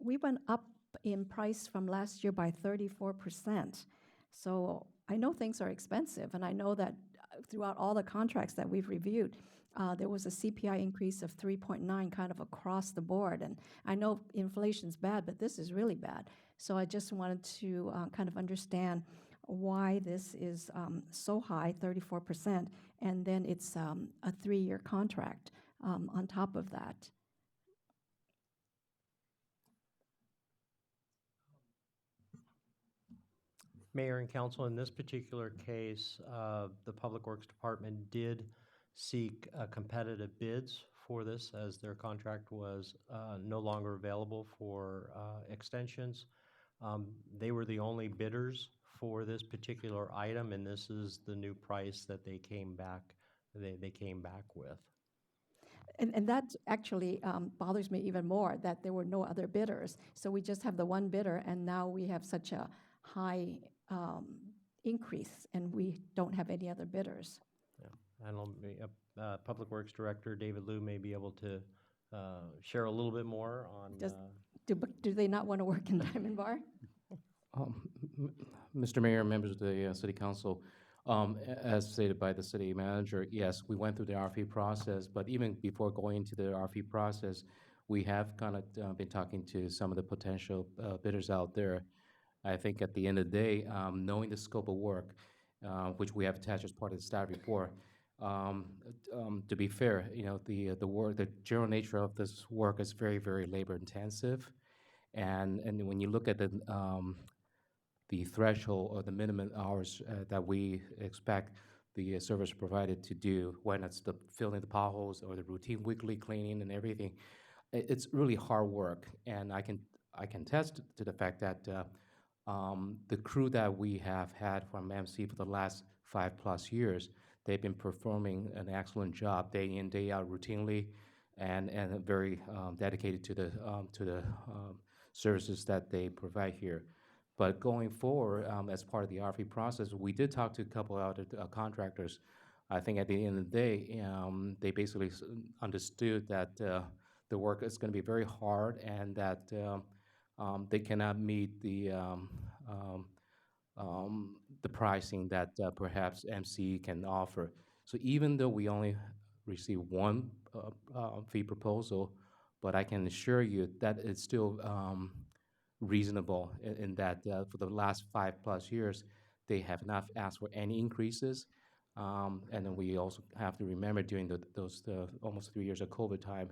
S7: we went up in price from last year by 34%. So I know things are expensive, and I know that throughout all the contracts that we've reviewed, there was a CPI increase of 3.9 kind of across the board. And I know inflation's bad, but this is really bad. So I just wanted to kind of understand why this is so high, 34%, and then it's a 3-year contract on top of that.
S5: Mayor and council, in this particular case, the Public Works Department did seek competitive bids for this as their contract was no longer available for extensions. They were the only bidders for this particular item, and this is the new price that they came back with.
S7: And that actually bothers me even more, that there were no other bidders. So we just have the one bidder, and now we have such a high increase, and we don't have any other bidders.
S5: Yeah. I don't know, Public Works Director David Liu may be able to share a little bit more on.
S7: Do they not want to work in Diamond Bar?
S9: Mr. Mayor, members of the City Council, as stated by the city manager, yes, we went through the RFP process, but even before going into the RFP process, we have kind of been talking to some of the potential bidders out there. I think at the end of the day, knowing the scope of work, which we have attached as part of the staff report, to be fair, you know, the general nature of this work is very, very labor intensive, and when you look at the threshold or the minimum hours that we expect the service provider to do, when it's the filling the potholes or the routine weekly cleaning and everything, it's really hard work, and I can attest to the fact that the crew that we have had from MC for the last 5+ years, they've been performing an excellent job day in, day out, routinely, and very dedicated to the services that they provide here. But going forward, as part of the RFP process, we did talk to a couple of other contractors. I think at the end of the day, they basically understood that the work is going to be very hard, and that they cannot meet the pricing that perhaps MC can offer. So even though we only received one fee proposal, but I can assure you that it's still reasonable in that for the last 5+ years, they have not asked for any increases. And then we also have to remember during those almost 3 years of COVID time,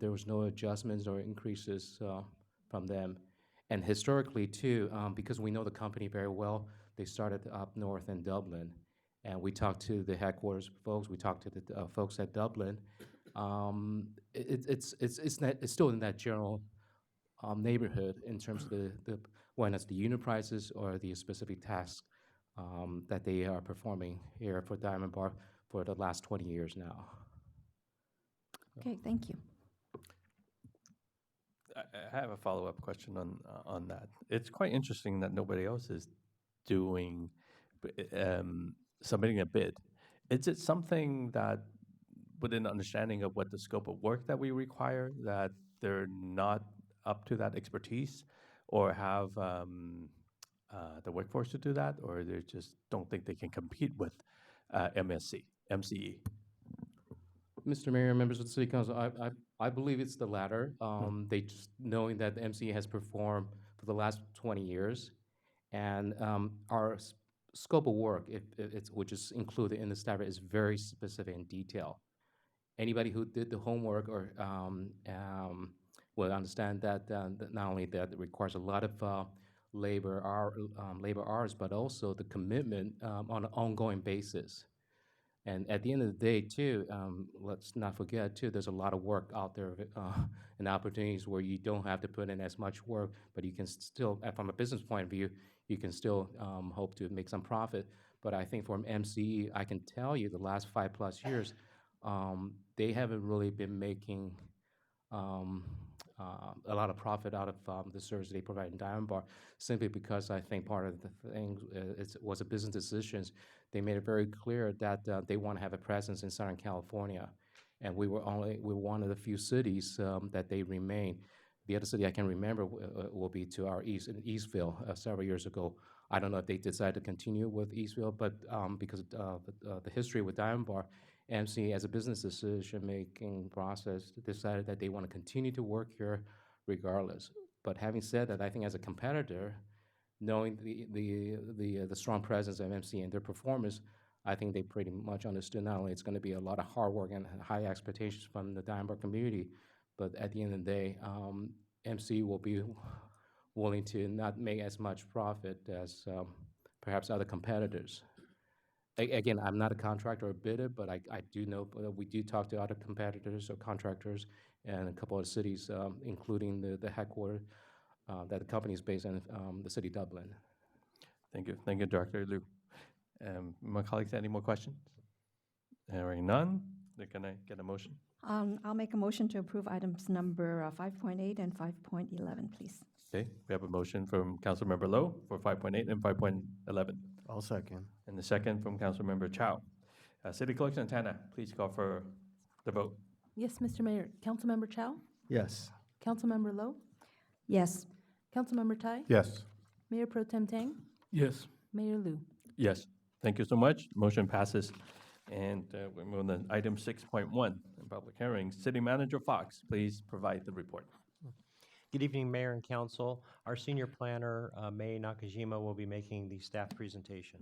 S9: there was no adjustments or increases from them. And historically too, because we know the company very well, they started up north in Dublin, and we talked to the headquarters folks. We talked to the folks at Dublin. It's still in that general neighborhood in terms of the when it's the unit prices or the specific tasks that they are performing here for Diamond Bar for the last 20 years now.
S7: Okay, thank you.
S1: I have a follow-up question on that. It's quite interesting that nobody else is doing submitting a bid. Is it something that, within understanding of what the scope of work that we require, that they're not up to that expertise, or have the workforce to do that, or they just don't think they can compete with MCE?
S9: Mr. Mayor, members of the City Council, I believe it's the latter. They just knowing that the MCE has performed for the last 20 years, and our scope of work, which is included in the staff, is very specific and detailed. Anybody who did the homework or will understand that not only that it requires a lot of labor hours, but also the commitment on an ongoing basis. And at the end of the day, too, let's not forget, too, there's a lot of work out there and opportunities where you don't have to put in as much work, but you can still, from a business point of view, you can still hope to make some profit. But I think from MCE, I can tell you the last 5+ years, they haven't really been making a lot of profit out of the service they provide in Diamond Bar, simply because I think part of the thing was a business decisions. They made it very clear that they want to have a presence in Southern California, and we're one of the few cities that they remain. The other city I can remember will be to our east, in Eastville, several years ago. I don't know if they decide to continue with Eastville, but because of the history with Diamond Bar, MC, as a business decision-making process, decided that they want to continue to work here regardless. But having said that, I think as a competitor, knowing the strong presence of MC and their performance, I think they pretty much understood not only it's going to be a lot of hard work and high expectations from the Diamond Bar community, but at the end of the day, MC will be willing to not make as much profit as perhaps other competitors. Again, I'm not a contractor or bidder, but I do know we do talk to other competitors or contractors and a couple of cities, including the headquarters that the company is based in the city of Dublin.
S1: Thank you. Thank you, Director Liu. My colleagues, any more questions? Hearing none, can I get a motion?
S7: I'll make a motion to approve items number 5.8 and 5.11, please.
S1: Okay, we have a motion from Councilmember Lowe for 5.8 and 5.11,
S2: I'll second.
S1: and the second from Councilmember Chow. City Clerk Santana, please call for the vote.
S3: Yes, Mr. Mayor. Councilmember Chow?
S2: Yes.
S3: Councilmember Lowe?
S7: Yes.
S3: Councilmember Tai?
S2: Yes.
S3: Mayor Pro Tem Tang?
S6: Yes.
S3: Mayor Liu?
S1: Yes, thank you so much. Motion passes. And we move on to item 6.1, in public hearings. City Manager Fox, please provide the report.
S5: Good evening, Mayor and Council. Our senior planner, Mei Nakajima, will be making the staff presentation.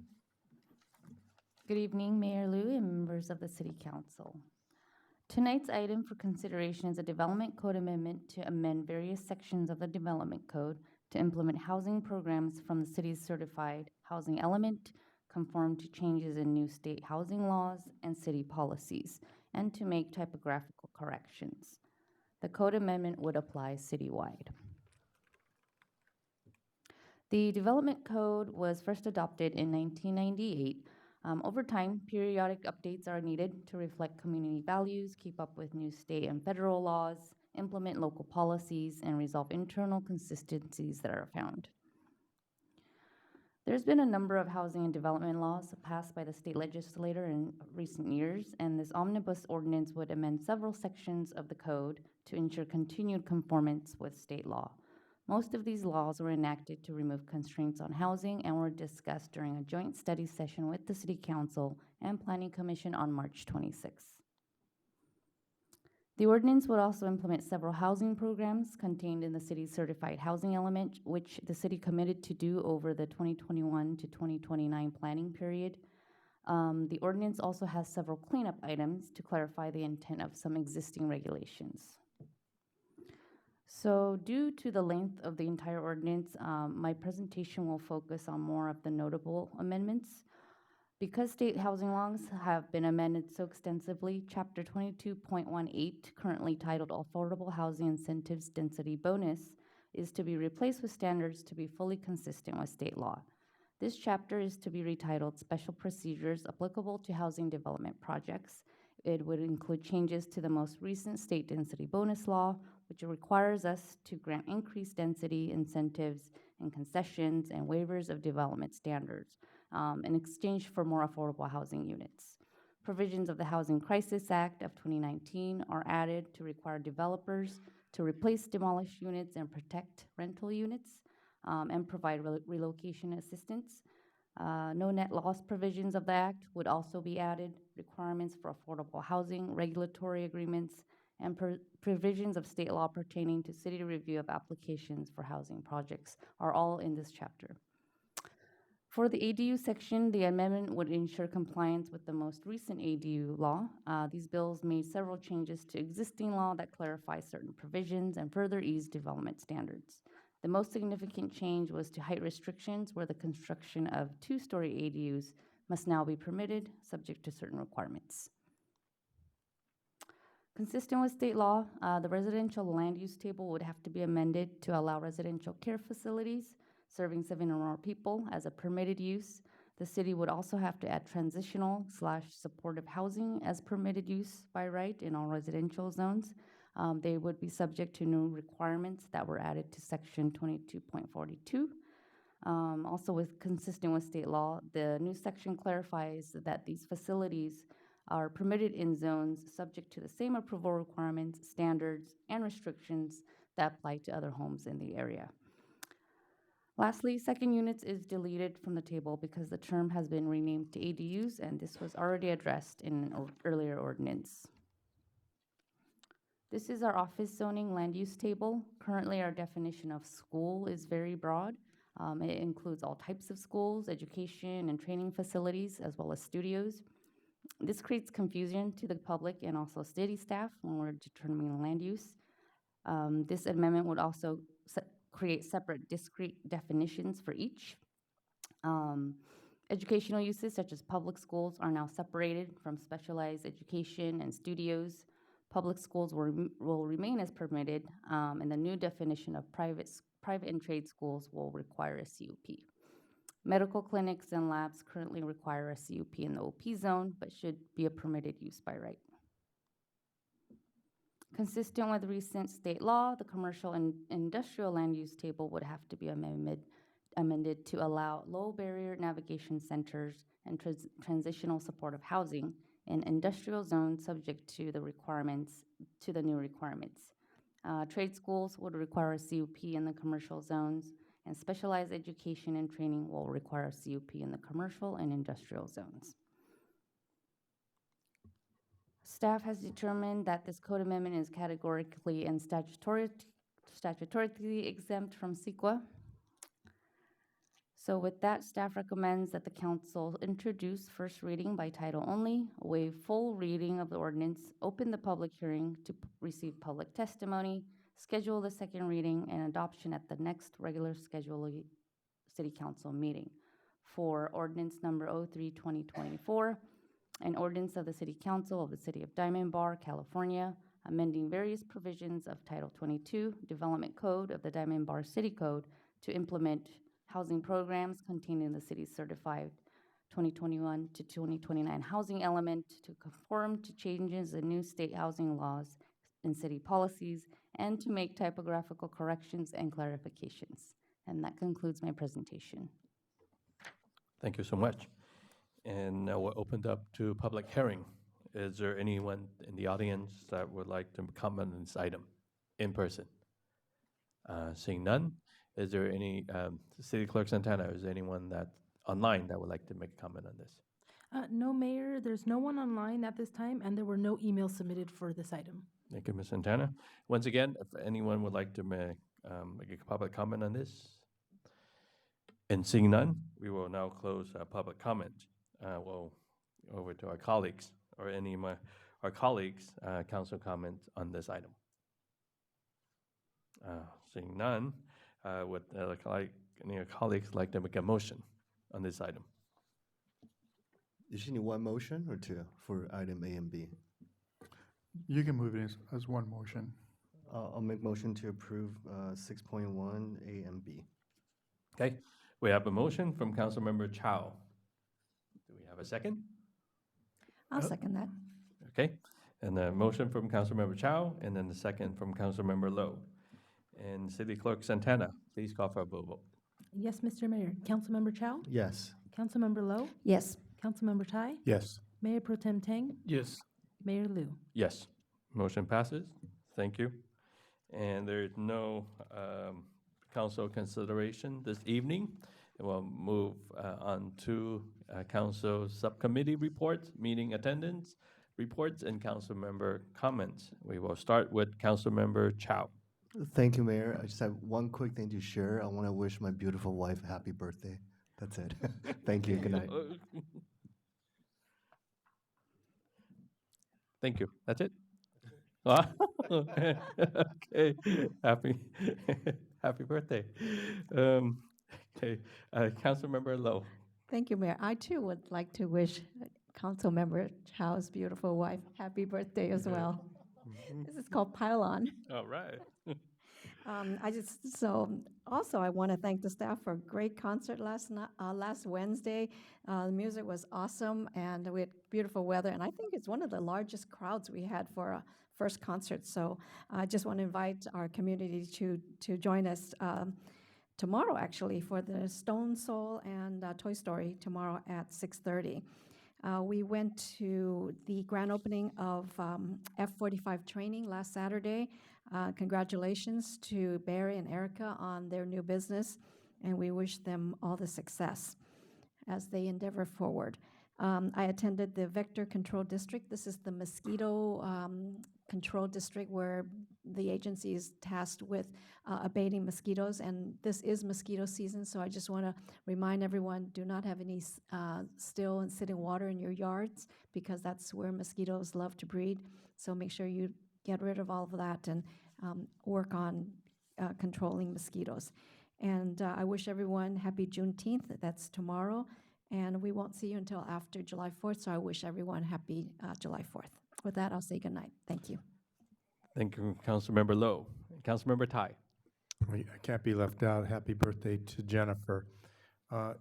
S10: Good evening, Mayor Liu and members of the City Council. Tonight's item for consideration is a development code amendment to amend various sections of the development code to implement housing programs from the city's certified housing element, conform to changes in new state housing laws and city policies, and to make typographical corrections. The code amendment would apply citywide. The development code was first adopted in 1998. Over time, periodic updates are needed to reflect community values, keep up with new state and federal laws, implement local policies, and resolve internal consistencies that are found. There's been a number of housing and development laws passed by the state legislature in recent years, and this omnibus ordinance would amend several sections of the code to ensure continued conformance with state law. Most of these laws were enacted to remove constraints on housing and were discussed during a joint study session with the City Council and Planning Commission on March 26. The ordinance would also implement several housing programs contained in the city's certified housing element, which the city committed to do over the 2021 to 2029 planning period. The ordinance also has several cleanup items to clarify the intent of some existing regulations. So due to the length of the entire ordinance, my presentation will focus on more of the notable amendments. Because state housing laws have been amended so extensively, Chapter 22.18, currently titled Affordable Housing Incentives Density Bonus, is to be replaced with standards to be fully consistent with state law. This chapter is to be retitled Special Procedures Applicable to Housing Development Projects. It would include changes to the most recent state density bonus law, which requires us to grant increased density incentives and concessions and waivers of development standards in exchange for more affordable housing units. Provisions of the Housing Crisis Act of 2019 are added to require developers to replace demolished units and protect rental units and provide relocation assistance. No net loss provisions of the act would also be added. Requirements for affordable housing, regulatory agreements, and provisions of state law pertaining to city review of applications for housing projects are all in this chapter. For the ADU section, the amendment would ensure compliance with the most recent ADU law. These bills made several changes to existing law that clarify certain provisions and further ease development standards. The most significant change was to height restrictions, where the construction of two-story ADUs must now be permitted, subject to certain requirements. Consistent with state law, the residential land use table would have to be amended to allow residential care facilities serving 7 or more people as a permitted use. The city would also have to add transitional/supportive housing as permitted use by right in all residential zones. They would be subject to new requirements that were added to section 22.42. Also consistent with state law, the new section clarifies that these facilities are permitted in zones subject to the same approval requirements, standards, and restrictions that apply to other homes in the area. Lastly, second units is deleted from the table because the term has been renamed to ADUs, and this was already addressed in an earlier ordinance. This is our office zoning land use table. Currently, our definition of school is very broad. It includes all types of schools, education and training facilities, as well as studios. This creates confusion to the public and also city staff when we're determining land use. This amendment would also create separate discrete definitions for each. Educational uses such as public schools are now separated from specialized education and studios. Public schools will remain as permitted, and the new definition of private and trade schools will require a CUP. Medical clinics and labs currently require a CUP in the OP zone, but should be a permitted use by right. Consistent with recent state law, the commercial and industrial land use table would have to be amended to allow low barrier navigation centers and transitional supportive housing in industrial zones subject to the new requirements. Trade schools would require a CUP in the commercial zones, and specialized education and training will require a CUP in the commercial and industrial zones. Staff has determined that this code amendment is categorically and statutorily exempt from CEQA. So with that, staff recommends that the council introduce first reading by title only, waive full reading of the ordinance, open the public hearing to receive public testimony, schedule the second reading and adoption at the next regular scheduled city council meeting for ordinance number 03-2024, an ordinance of the City Council of the City of Diamond Bar, California, amending various provisions of Title 22 Development Code of the Diamond Bar City Code to implement housing programs contained in the city's certified 2021 to 2029 housing element to conform to changes in new state housing laws and city policies, and to make typographical corrections and clarifications. And that concludes my presentation.
S1: Thank you so much. And now we're opened up to public hearing. Is there anyone in the audience that would like to comment on this item in person? Seeing none, is there any, City Clerk Santana, is there anyone that online that would like to make a comment on this?
S3: No, Mayor, there's no one online at this time, and there were no emails submitted for this item.
S1: Thank you, Ms. Santana. Once again, if anyone would like to make a public comment on this, and seeing none, we will now close public comment. We'll over to our colleagues, or any of our colleagues' council comment on this item. Seeing none, would any of our colleagues like to make a motion on this item?
S2: You should need one motion or two for item A and B?
S11: You can move it as one motion.
S2: I'll make motion to approve 6.1 A and B.
S1: Okay, we have a motion from Councilmember Chow. Do we have a second?
S7: I'll second that.
S1: Okay, and a motion from Councilmember Chow, and then the second from Councilmember Lowe. And City Clerk Santana, please call for a vote.
S3: Yes, Mr. Mayor. Councilmember Chow?
S2: Yes.
S3: Councilmember Lowe?
S7: Yes.
S3: Councilmember Tai?
S11: Yes.
S3: Mayor Pro Tem Tang?
S6: Yes.
S3: Mayor Liu?
S1: Yes, motion passes. Thank you. And there is no council consideration this evening. We'll move on to council subcommittee reports, meeting attendance reports, and council member comments. We will start with Councilmember Chow.
S2: Thank you, Mayor. I just have one quick thing to share. I want to wish my beautiful wife a happy birthday. That's it. Thank you. Good night.
S1: Thank you. That's it? Okay. Happy happy birthday. Okay. Councilmember Lowe.
S7: Thank you, Mayor. I too would like to wish Councilmember Chow's beautiful wife happy birthday as well. This is called Pylon.
S1: All right.
S7: Also, I want to thank the staff for a great concert last Wednesday. The music was awesome, and we had beautiful weather, and I think it's one of the largest crowds we had for a first concert. So I just want to invite our community to join us tomorrow, actually, for the Stone Soul and Toy Story tomorrow at 6:30. We went to the grand opening of F45 training last Saturday. Congratulations to Barry and Erica on their new business. and we wish them all the success as they endeavor forward. I attended the Vector Control District. This is the mosquito control district where the agency is tasked with abating mosquitoes, and this is mosquito season, so I just want to remind everyone, do not have any still and sitting water in your yards, because that's where mosquitoes love to breed. So make sure you get rid of all of that and work on controlling mosquitoes. And I wish everyone happy Juneteenth. That's tomorrow. And we won't see you until after July 4th, so I wish everyone happy July 4th. With that, I'll say goodnight. Thank you.
S1: Thank you, Councilmember Lowe. Councilmember Tai.
S2: I can't be left out. Happy birthday to Jennifer.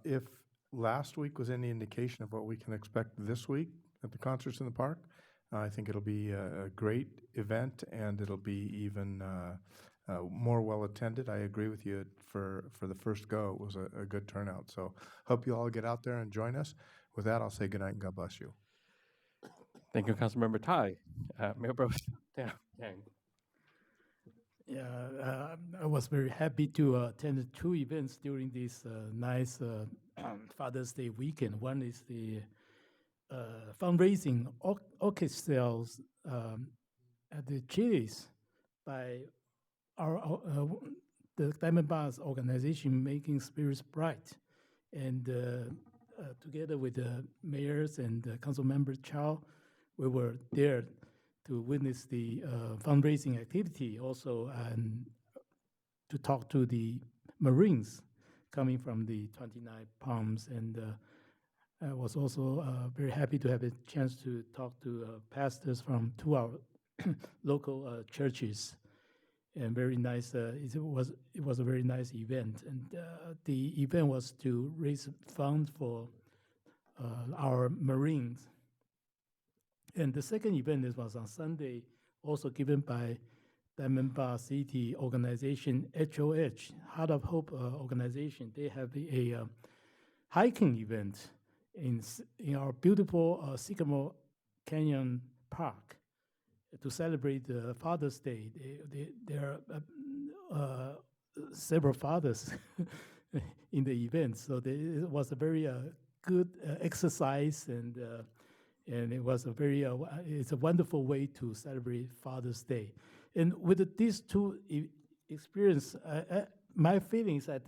S2: If last week was any indication of what we can expect this week at the Concerts in the Park, I think it'll be a great event, and it'll be even more well-attended. I agree with you. For the first go, it was a good turnout. So hope you all get out there and join us. With that, I'll say goodnight and God bless you.
S1: Thank you, Councilmember Tai. Mayor Pro Tem Yang.
S6: Yeah, I was very happy to attend 2 events during this nice Father's Day weekend. One is the fundraising orchid sales at the Chili's by the Diamond Bars organization, Making Spirits Bright, and together with the mayors and council member Chow, we were there to witness the fundraising activity also, and to talk to the Marines coming from the 29 Palms. And I was also very happy to have a chance to talk to pastors from 2 our local churches. And very nice. It was a very nice event, and the event was to raise funds for our Marines. And the second event was on Sunday, also given by Diamond Bar City organization HOH, Heart of Hope organization. They have a hiking event in our beautiful Sycamore Canyon Park to celebrate Father's Day. There are several fathers in the event, so it was a very good exercise, and it was it's a wonderful way to celebrate Father's Day. And with these 2 experiences, my feelings that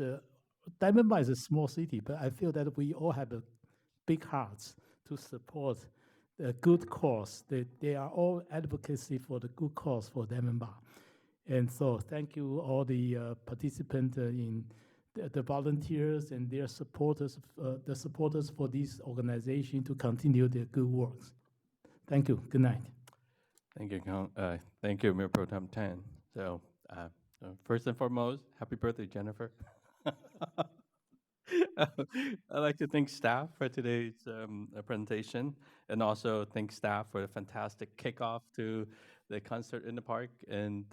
S6: Diamond Bar is a small city, but I feel that we all have big hearts to support a good cause. They are all advocacy for the good cause for Diamond Bar. And so thank you all the participants in the volunteers and their supporters, the supporters for this organization to continue their good works. Thank you. Good night.
S1: Thank you, Mayor Pro Tem Tan. So first and foremost, happy birthday, Jennifer. I'd like to thank staff for today's presentation, and also thank staff for the fantastic kickoff to the Concert in the Park and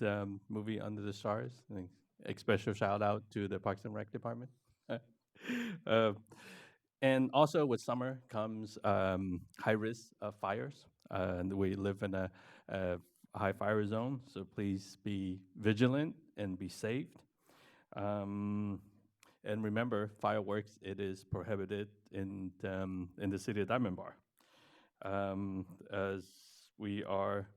S1: movie Under the Stars. And a special shout out to the Parks and Rec Department. And also with summer comes high risk of fires. And we live in a high fire zone, so please be vigilant and be safe. And remember, fireworks, it is prohibited in the city of Diamond Bar. As we are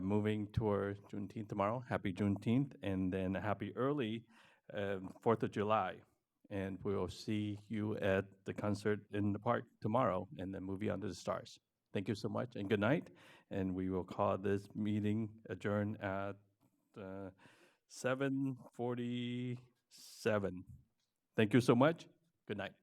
S1: moving toward Juneteenth tomorrow, happy Juneteenth, and then a happy early 4th of July. And we will see you at the Concert in the Park tomorrow, and the movie Under the Stars. Thank you so much, and good night. And we will call this meeting adjourned at 7:47. Thank you so much. Good night.